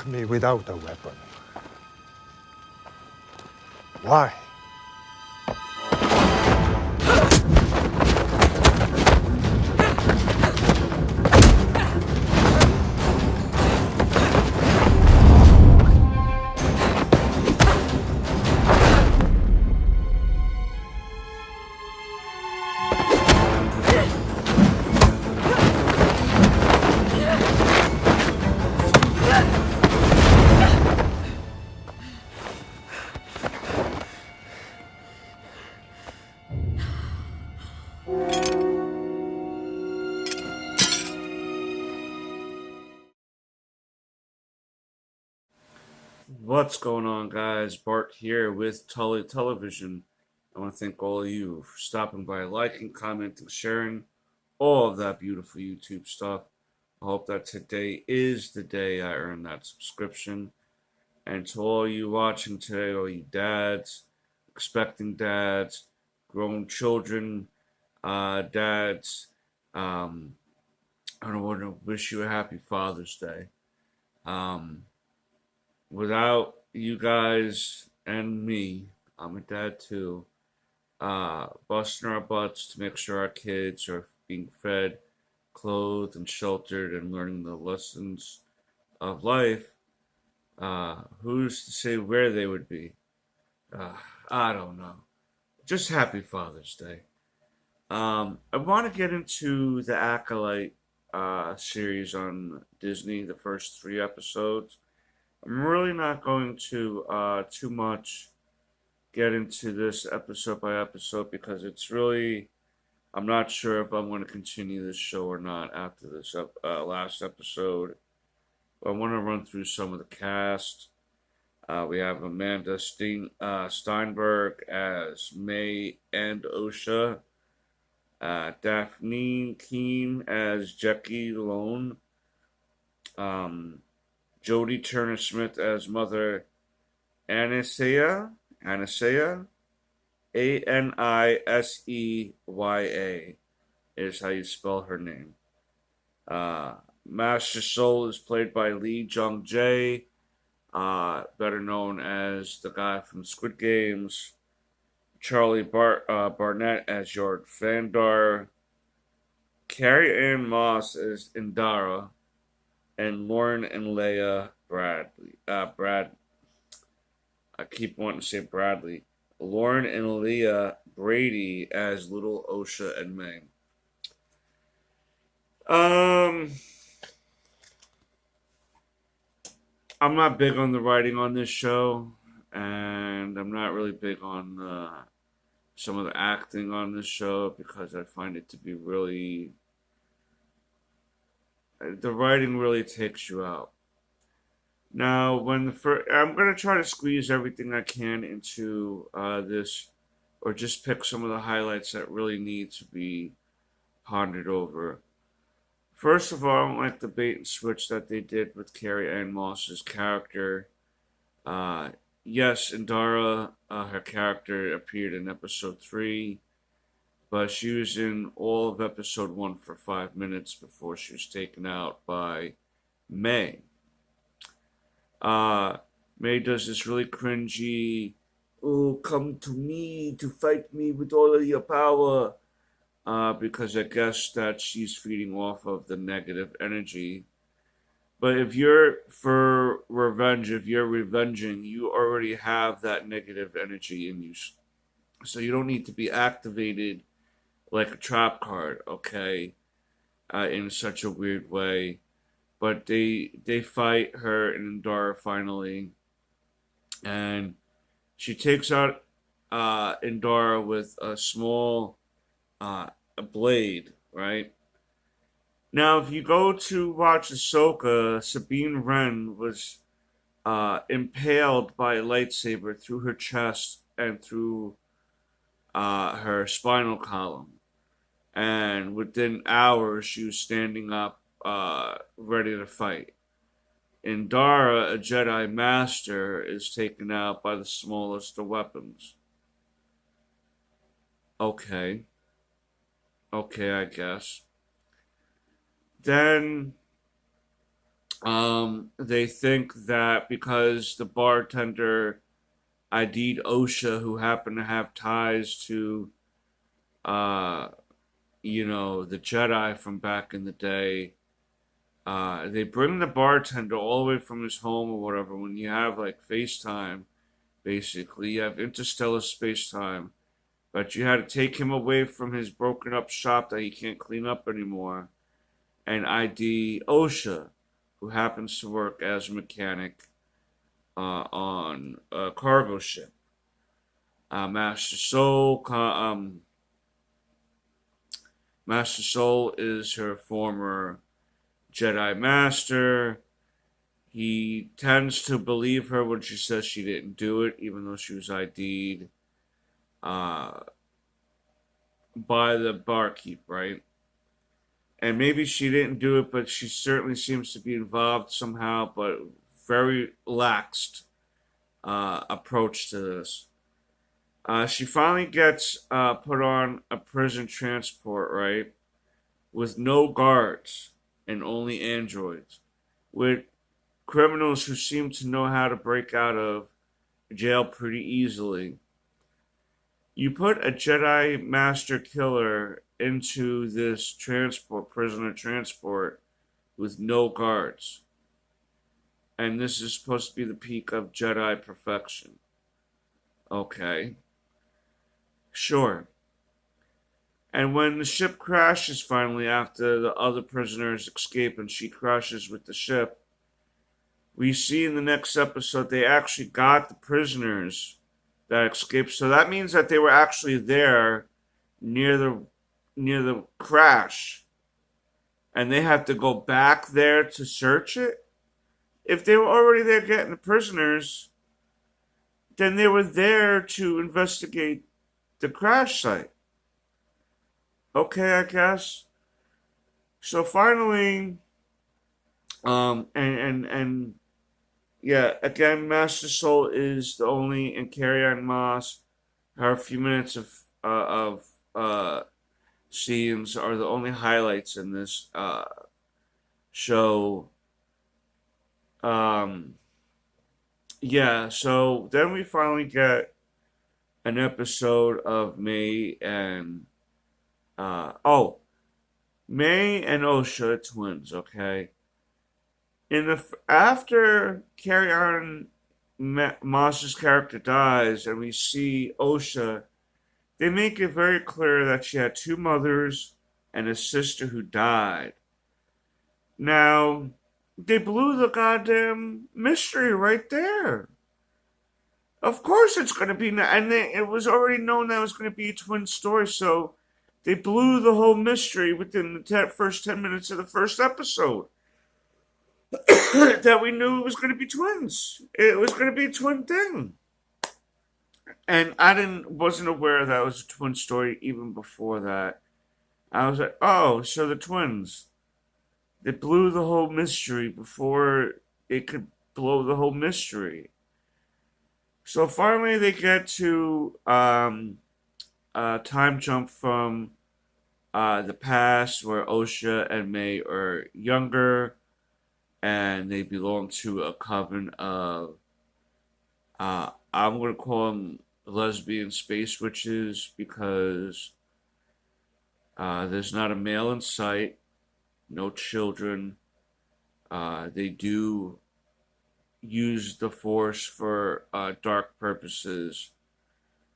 took me without a weapon. Why? What's going on, guys? Bart here with Tully Television. I want to thank all of you for stopping by, liking, commenting, sharing, all of that beautiful YouTube stuff. I hope that today is the day I earn that subscription. And to all you watching today, all you dads, expecting dads, grown children, dads, I want to wish you a happy Father's Day. Um, Without you guys and me, I'm a dad too, busting our butts to make sure our kids are being fed, clothed, and sheltered and learning the lessons of life, who's to say where they would be? Uh, I don't know. Just happy Father's Day. I want to get into the Acolyte series on Disney, the first 3 episodes. I'm really not going to too much get into this episode by episode because it's really I'm not sure if I'm going to continue this show or not after this last episode. I want to run through some of the cast. We have Amanda Steinberg as May and Osha, Daphne Keene as Jackie Lone, um, Jodie Turner Smith as Mother Anisea, Anisea is how you spell her name. Master Soul is played by Lee Jung Jae, better known as the guy from Squid Games. Charlie Barnett as Jord Fandar. Carrie Ann Moss as Indara, and Lauren and Leia Bradley. I keep wanting to say Bradley. Lauren and Leah Brady as Little Osha and May. I'm not big on the writing on this show, and I'm not really big on some of the acting on this show because I find it to be really. The writing really takes you out. Now, when the first, I'm gonna try to squeeze everything I can into this, or just pick some of the highlights that really need to be pondered over. First of all, I don't like the bait and switch that they did with Carrie Ann Moss's character. Uh, yes, Indara, her character appeared in episode 3, but she was in all of episode 1 for 5 minutes before she was taken out by May. May does this really cringy, oh, come to me to fight me with all of your power, because I guess that she's feeding off of the negative energy. But if you're for revenge, if you're revenging, you already have that negative energy in you. So you don't need to be activated like a trap card, okay, in such a weird way. But they fight her and Indara finally, and she takes out Indara with a small a blade, right? Now, if you go to watch Ahsoka, Sabine Wren was impaled by a lightsaber through her chest and through her spinal column. And within hours, she was standing up, ready to fight. Indara, a Jedi Master, is taken out by the smallest of weapons. Okay. Okay, I guess. Then They think that because the bartender ID'd OSHA, who happened to have ties to, uh, the Jedi from back in the day, they bring the bartender all the way from his home or whatever. When you have like FaceTime, basically, you have interstellar space time, but you had to take him away from his broken up shop that he can't clean up anymore and ID OSHA, who happens to work as a mechanic on a cargo ship. Master Soul, Master Soul is her former Jedi Master. He tends to believe her when she says she didn't do it, even though she was ID'd uh, by the barkeep, right? And maybe she didn't do it, but she certainly seems to be involved somehow, but very laxed approach to this. She finally gets put on a prison transport, right? With no guards and only androids. With criminals who seem to know how to break out of jail pretty easily. You put a Jedi Master Killer into this prisoner transport, with no guards. And this is supposed to be the peak of Jedi perfection. Okay. Sure. And when the ship crashes finally after the other prisoners escape and she crashes with the ship, we see in the next episode they actually got the prisoners that escaped. So that means that they were actually there near the crash. And they had to go back there to search it. If they were already there getting the prisoners, then they were there to investigate the crash site. Okay, I guess. So finally, and yeah, again, Master Soul is the only, and Carrie Ann Moss, her few minutes of scenes are the only highlights in this show. Yeah, so then we finally get an episode of May and May and OSHA twins. Okay, after Carrie Ann Moss's character dies, and we see OSHA, they make it very clear that she had two mothers and a sister who died. Now, they blew the goddamn mystery right there. Of course it's going to be, and it was already known that it was going to be a twin story, so they blew the whole mystery within the first 10 minutes of the first episode. That we knew it was going to be twins. It was going to be a twin thing. And I wasn't aware that it was a twin story even before that. I was like, oh, so the twins. They blew the whole mystery before it could blow the whole mystery. So finally they get to time jump from the past where OSHA and May are younger and they belong to a coven of I'm going to call them lesbian space witches because there's not a male in sight, no children. They do use the Force for dark purposes.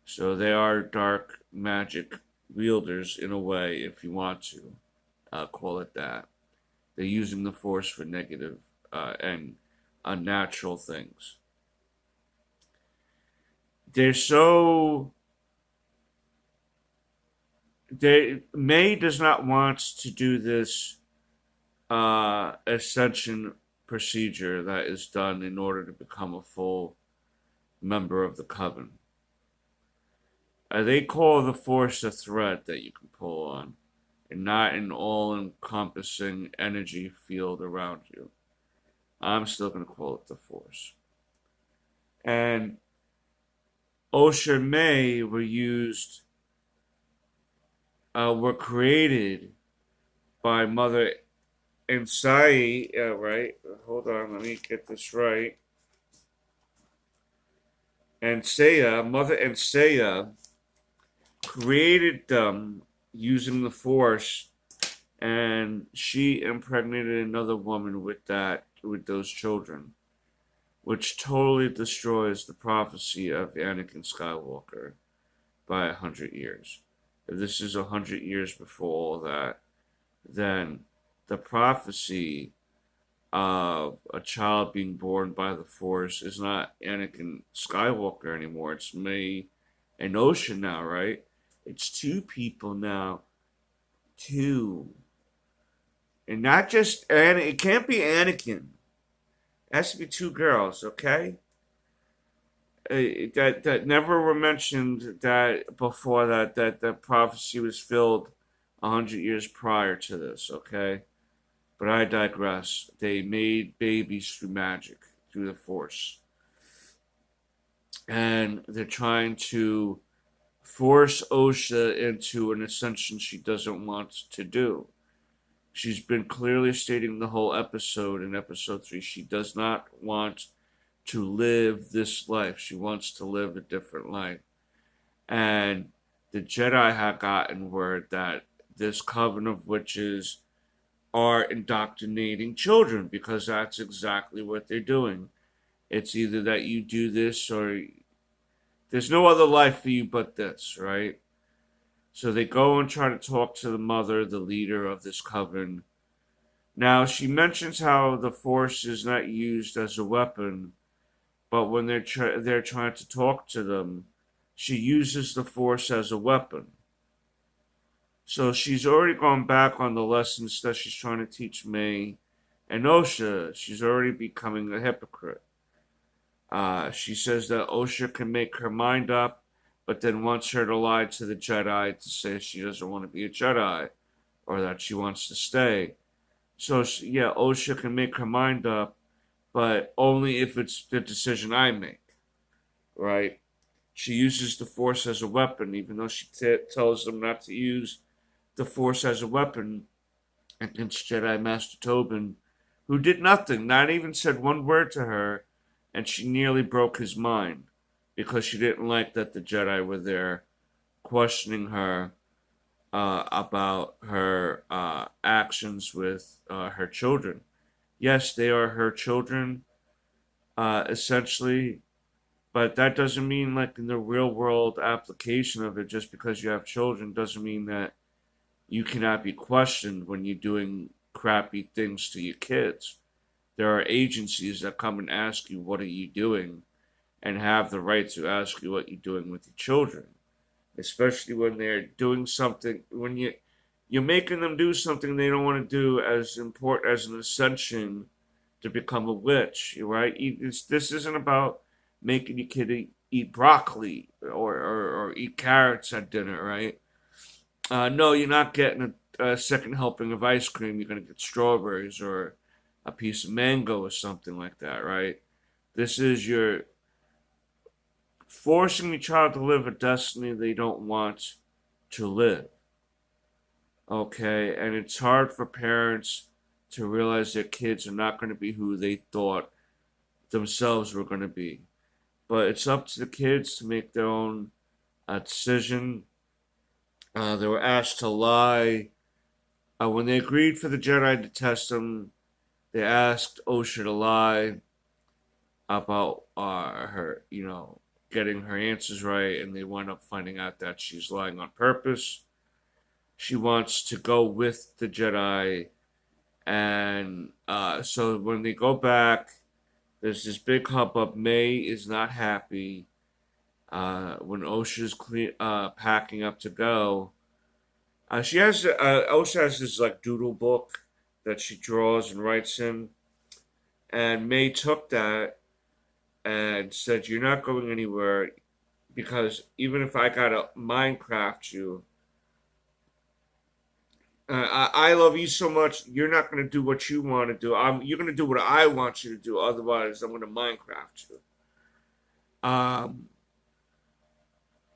So they are dark magic wielders in a way, if you want to call it that. They're using the Force for negative and unnatural things. They're so. May does not want to do this ascension procedure that is done in order to become a full member of the coven. They call the Force a thread that you can pull on, and not an all-encompassing energy field around you. I'm still going to call it the Force. And OSHA and May were created by Mother and Sai, right? Hold on, let me get this right. And Saya, Mother and Saya, created them using the Force, and she impregnated another woman with those children, which totally destroys the prophecy of Anakin Skywalker by 100 years. If this is 100 years before all that, then the prophecy of a child being born by the Force is not Anakin Skywalker anymore. It's me and Ocean now, right? It's two people now. Two. And not just it can't be Anakin. It has to be two girls, okay? That never were mentioned that before that the prophecy was filled 100 years prior to this, okay? But I digress. They made babies through magic, through the Force. And they're trying to force Osha into an ascension she doesn't want to do. She's been clearly stating the whole episode in episode 3 she does not want to live this life. She wants to live a different life. And the Jedi had gotten word that this coven of witches are indoctrinating children because that's exactly what they're doing. It's either that you do this or there's no other life for you but this, right? So they go and try to talk to the mother, the leader of this coven. Now, she mentions how the Force is not used as a weapon, but when they're trying to talk to them, she uses the Force as a weapon. So she's already gone back on the lessons that she's trying to teach May and Osha. She's already becoming a hypocrite. She says that Osha can make her mind up, but then wants her to lie to the Jedi to say she doesn't want to be a Jedi or that she wants to stay. So, yeah, Osha can make her mind up, but only if it's the decision I make, right? She uses the Force as a weapon, even though she tells them not to use the Force as a weapon against Jedi Master Tobin, who did nothing, not even said one word to her, and she nearly broke his mind because she didn't like that the Jedi were there questioning her about her actions with her children. Yes, they are her children, essentially, but that doesn't mean, like, in the real world application of it, just because you have children doesn't mean that you cannot be questioned when you're doing crappy things to your kids. There are agencies that come and ask you, what are you doing? And have the right to ask you what you're doing with your children. Especially when they're doing something, when you're making them do something they don't want to do as important as an ascension to become a witch, right? This isn't about making your kid eat broccoli or eat carrots at dinner, right? No, you're not getting a second helping of ice cream. You're going to get strawberries or a piece of mango or something like that, right? This is your forcing the child to live a destiny they don't want to live. Okay, and it's hard for parents to realize their kids are not going to be who they thought themselves were going to be. But it's up to the kids to make their own decision. They were asked to lie. When they agreed for the Jedi to test them, they asked Osha to lie about her, getting her answers right, and they wind up finding out that she's lying on purpose. She wants to go with the Jedi, and so when they go back, there's this big hubbub. May is not happy. When Osha's packing up to go, Osha has this like doodle book that she draws and writes in, and May took that and said, "You're not going anywhere because even if I gotta Minecraft you, I love you so much. You're not gonna do what you want to do. You're gonna do what I want you to do. Otherwise, I'm gonna Minecraft you."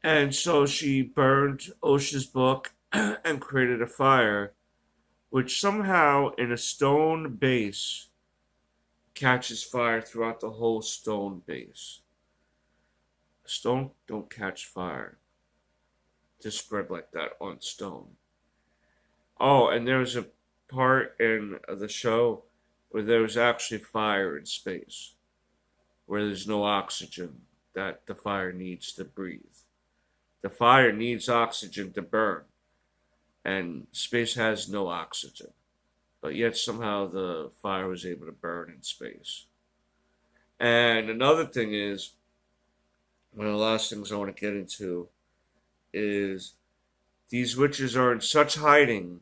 And so she burned Osha's book and created a fire. which somehow in a stone base catches fire throughout the whole stone base. Stone don't catch fire. Just spread like that on stone. Oh, and there was a part in the show where there was actually fire in space, where there's no oxygen that the fire needs to breathe. The fire needs oxygen to burn, and space has no oxygen. But yet somehow the fire was able to burn in space. And another thing is, one of the last things I want to get into is these witches are in such hiding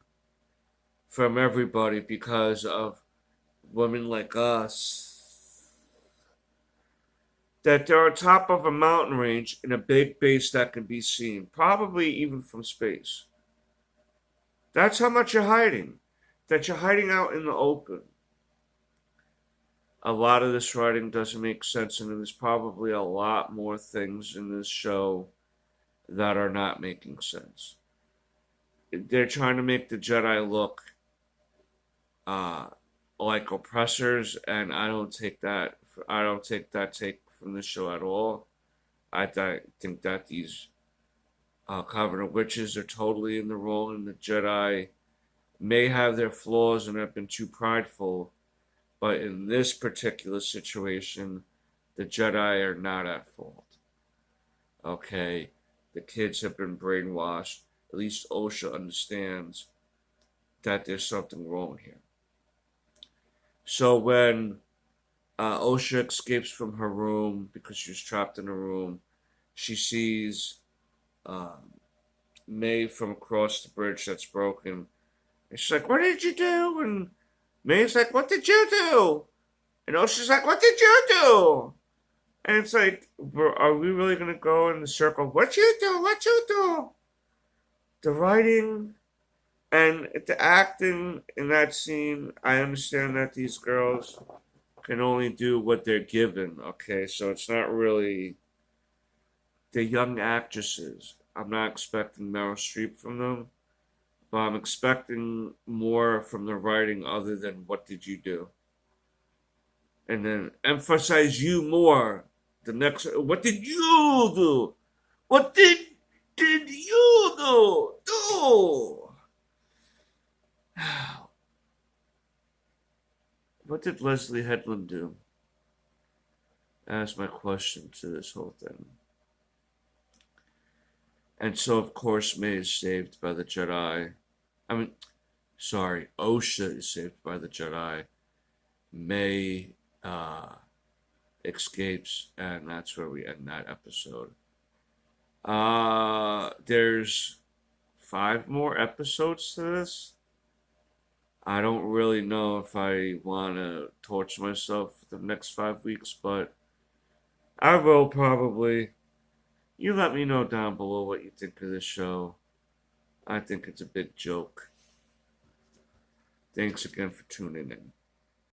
from everybody because of women like us that they're on top of a mountain range in a big base that can be seen, probably even from space. That's how much you're hiding. That you're hiding out in the open. A lot of this writing doesn't make sense, and there's probably a lot more things in this show that are not making sense. They're trying to make the Jedi look like oppressors, and I don't take that. I don't take that take from the show at all. Think that these Covenant witches are totally in the wrong, and the Jedi may have their flaws and have been too prideful, but in this particular situation, the Jedi are not at fault. Okay, the kids have been brainwashed. At least Osha understands that there's something wrong here. So when Osha escapes from her room because she was trapped in a room, she sees May from across the bridge that's broken. And she's like, "What did you do?" And May's like, "What did you do?" And Osha's like, "What did you do?" And it's like, are we really going to go in the circle? What you do? What you do? The writing and the acting in that scene, I understand that these girls can only do what they're given, okay? So it's not really. They're young actresses. I'm not expecting Meryl Streep from them, but I'm expecting more from the writing other than what did you do? And then emphasize you more. The next, what did you do? What did you do? What did Leslie Headland do? That's my question to this whole thing. And so, of course, May is saved by the Jedi. Osha is saved by the Jedi. May escapes, and that's where we end that episode. There's 5 more episodes to this. I don't really know if I want to torture myself for the next 5 weeks, but I will probably. You let me know down below what you think of this show. I think it's a big joke. Thanks again for tuning in.